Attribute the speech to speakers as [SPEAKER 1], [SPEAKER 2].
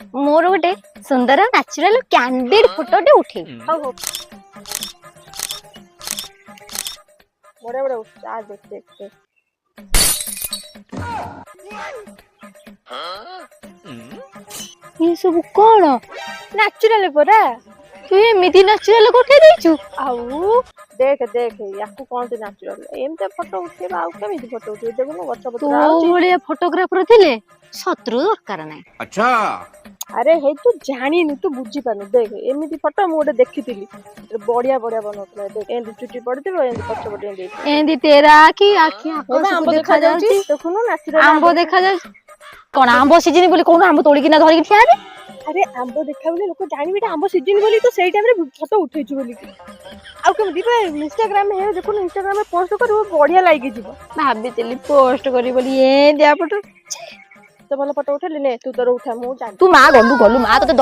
[SPEAKER 1] मोर गोटे सुंदर natural candid फोटोटे उठे।
[SPEAKER 2] हौ बड़े बड़े आ देख
[SPEAKER 1] ये सब कौन
[SPEAKER 2] नेचुरल परा
[SPEAKER 1] तू एमती नेचुरल उठे देचु
[SPEAKER 2] आउ देख देख याकू कौन से नेचुरल एमते फोटो उठेबा आउ केमिति फोटो उठे देखो गछ
[SPEAKER 1] तो
[SPEAKER 2] पत्र आउची
[SPEAKER 1] भलिया फोटोग्राफर थिले शत्रु दरकार नाही।
[SPEAKER 3] अच्छा
[SPEAKER 2] अरे हे तू जानिनु तू बुझी पानु देख एमिति फोटो मु गोटे देखितिली बढ़िया बढ़िया बनौतला देख एंदी चुटी पड़तिबो एंदी पछ पटे एंदी
[SPEAKER 1] एंदी तेरा आखी आखी आकाश
[SPEAKER 2] आंब
[SPEAKER 1] देखा जाउची
[SPEAKER 2] देखुनु नेचुरल
[SPEAKER 1] आंबो देखा जाउची कोन आंबो सीजन बोली कोन आंबो तोड़ी किना धरि ठिया दे।
[SPEAKER 2] अरे आंब देखा बोले लोक जानिबे आंब सीजन बोली तो सेई टाइम रे फोटो उठेछु बोली आउ केम दीपा इंस्टाग्राम में हे देखुनु इंस्टाग्राम में पोस्ट करबो बढ़िया लागी जीवो
[SPEAKER 1] भाबितली पोस्ट करी बोली ए दिया फोटो
[SPEAKER 2] तो भलो फोटो उठेले ने तू तोर उठा मु जान
[SPEAKER 1] तू मा गलु गलु मा तो